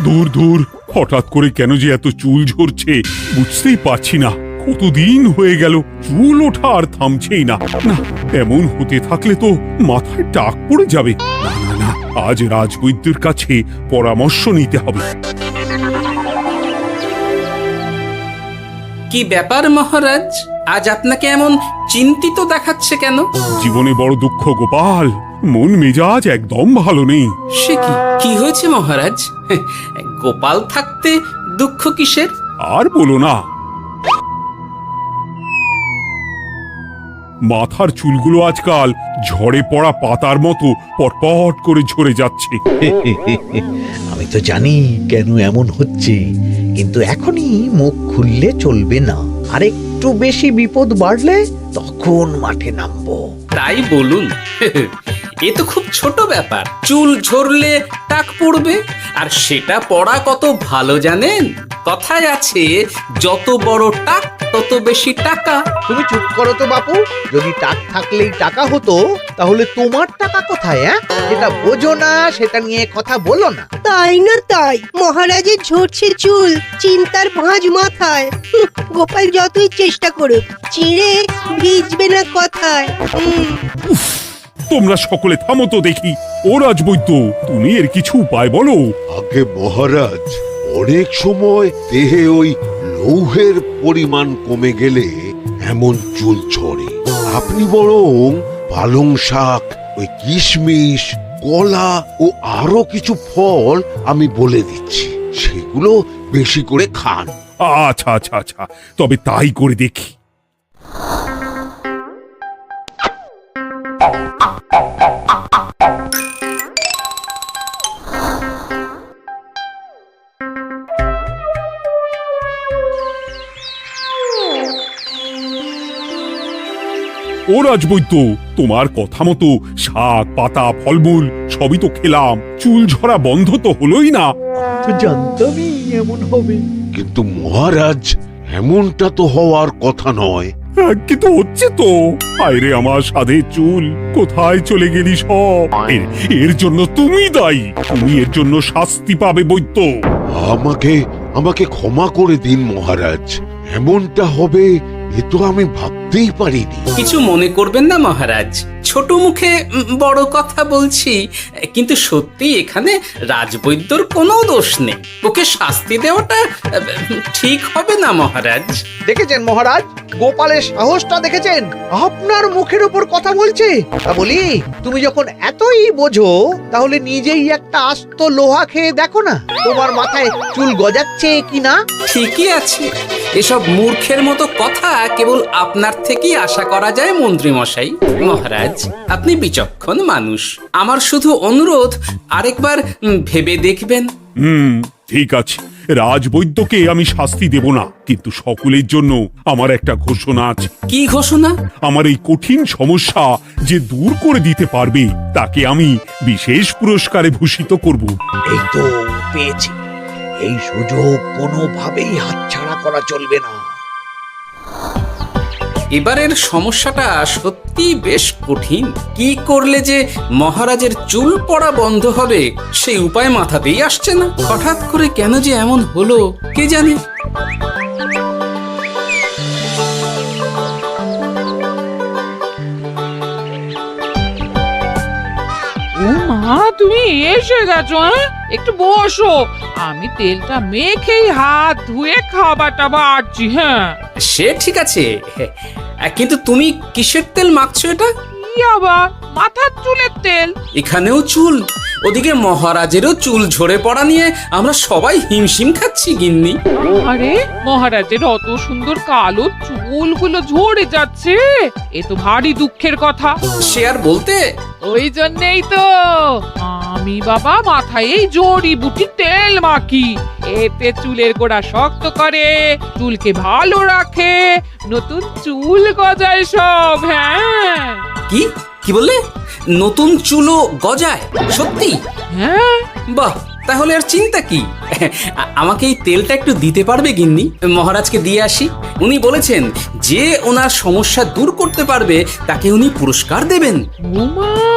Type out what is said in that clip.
দূর দূর, হঠাৎ করে কেন যে এত চুল ঝরছে বুঝতেই পারছি না। কতদিন হয়ে গেল চুল ওঠা আর থামছেই না। না, এমন হতে থাকলে তো মাথায় টাক পড়ে যাবে। না না না, আজ রাজবৈদ্যের কাছে পরামর্শ নিতে হবে। কি ব্যাপার মহারাজ, আজ আপনাকে এমন চিন্তিত দেখাচ্ছে কেন? জীবনে বড় দুঃখ গোপাল, মন মেজাজ একদম ভালো নেই। সে কি কি হয়েছে মহারাজ? গোপাল থাকতে দুঃখ কিসের? আর বলো না, মাথার চুলগুলো আজকাল ঝড়ে পড়া পাতার মতো পটপট করে ঝরে যাচ্ছে। আমি তো জানি কেন এমন হচ্ছে, কিন্তু এখনই মুখ খুললে চলবে না। আর একটু বেশি বিপদ বাড়লে তখন মাঠে নামবো। তাই বলুন। এ তো খুব ছোট ব্যাপার। চুল ঝরলে টাক পড়বে, আর সেটা পড়া কত ভালো জানেন? কথায় আছে, যত বড় টাক তত বেশি টাকা। তুমি চুপ করো তো বাপু। যদি টাক থাকলেই টাকা হতো, তাহলে তোমার টাকা কোথায়? যেটা বোঝো না সেটা নিয়ে কথা বলো না। তাই না তাই, মহারাজের ঝরছে চুল, চিন্তার ভাঁজ মাথায়। গোপাল যতই চেষ্টা করুক, চিড়ে ভিজবে না কথায়। তোমরা সকলে থামো তো দেখি। ও রাজবৈদ্য, তুমি এর কিছু উপায় বলো। আগে মহারাজ, অনেক সময় দেহে ওই লৌহের পরিমাণ কমে গেলে এমন চুল ঝরে। আপনি বরং পালং শাক, ওই কিশমিশ, কলা ও আরো কিছু ফল আমি বলে দিচ্ছি, সেগুলো বেশি করে খান। আচ্ছা আচ্ছা আচ্ছা, তবে তাই করে দেখি। ও রাজবৈদ্য, তোমার কথা মতো শাক পাতা ফলমূল সবই তো খেলাম, চুল ঝরা বন্ধ তো হলোই না। তো জানতামই এমন হবে। কিন্তু মহারাজ, এমনটা তো হওয়ার কথা নয়। কিন্তু হচ্ছে তো। আরে আমার সাধে চুল, কোথায় চলে গেলি সব? এর জন্য তুমি দায়ী। তুমি এর জন্য শাস্তি পাবে বৈদ্য। আমাকে আমাকে ক্ষমা করে দিন মহারাজ। এমনটা হবে এ তো আমি ভাবতেই পারিনি। কিছু মনে করবেন না মহারাজ, ছোট মুখে বড় কথা বলছি। কিন্তু সত্যি এখানে রাজবৈদ্যর কোনো দোষ নেই। ওকে শাস্তি দেওয়াটা ঠিক হবে না মহারাজ। দেখেছেন মহারাজ, গোপালের সাহসটা দেখেছেন? আপনার মুখের উপর কথা বলছে। তা বলি, তুমি যখন এতই বোঝো, তাহলে নিজেই একটা আস্ত লোহা খেয়ে দেখো না, তোমার মাথায় চুল গজাচ্ছে কিনা। ঠিকই আছে, এসব মূর্খের মতো কথা কেবল আপনার থেকেই আশা করা যায় মন্ত্রী মশাই। মহারাজ, আপনি বিচক্ষণ মানুষ। আমার শুধু অনুরোধ, আরেকবার ভেবে দেখবেন। ঠিক আছে, রাজবৈদ্যকে আমি শাস্তি দেব না, কিন্তু সকলের জন্য আমার একটা ঘোষণা আছে। কি ঘোষণা? আমার এই কঠিন সমস্যা যে দূর করে দিতে পারবে, তাকে আমি বিশেষ পুরস্কারে ভূষিত করব। এই তো পেয়েছি। এই সুযোগ কোনোভাবেই হাতছাড়া করা চলবে না। এবারের সমস্যাটা সত্যি বেশ কঠিন। কি করলে যে মহারাজের চুল পড়া বন্ধ হবে, সেই উপায় মাথাতেই আসছে না। হঠাৎ করে কেন যে এমন হলো কে জানে। ও মা, তুমি এসে গেছো? একটু বসো, আমি তেলটা মেখেই হাত ধুয়ে খাবারটা বাড়ছি। হ্যাঁ, সে ঠিক আছে, কিন্তু তুমি কিসের তেল মাখছো এটা? কি আবার মাথার চুলের তেল? এখানেও চুল, ওদিকে মহারাজেরও চুল ঝরে পড়া নিয়ে আমরা সবাই হিমশিম খাচ্ছি গিন্নি। আরে, মহারাজের অত সুন্দর কালো চুলগুলো ঝরে যাচ্ছে, এ তো ভারী দুঃখের কথা। সে আর বলতে। ওই জন্যই তো আমি বাবা মাথায় এই জড়িবুটি তেল মাখি। এতে চুলের গোড়া শক্ত করে, চুলকে ভালো রাখে, নতুন চুল গজায় সব। হ্যাঁ। কি কি বললে? নতুন চুলও গজায়? সত্যি? হ্যাঁ। বাহ, তাহলে আর চিন্তা কি? আমাকে এই তেলটা একটু দিতে পারবে গিন্নি? মহারাজকে দিয়ে আসি। উনি বলেছেন যে ওনার সমস্যা দূর করতে পারবে তাকে উনি পুরস্কার দেবেন। উমা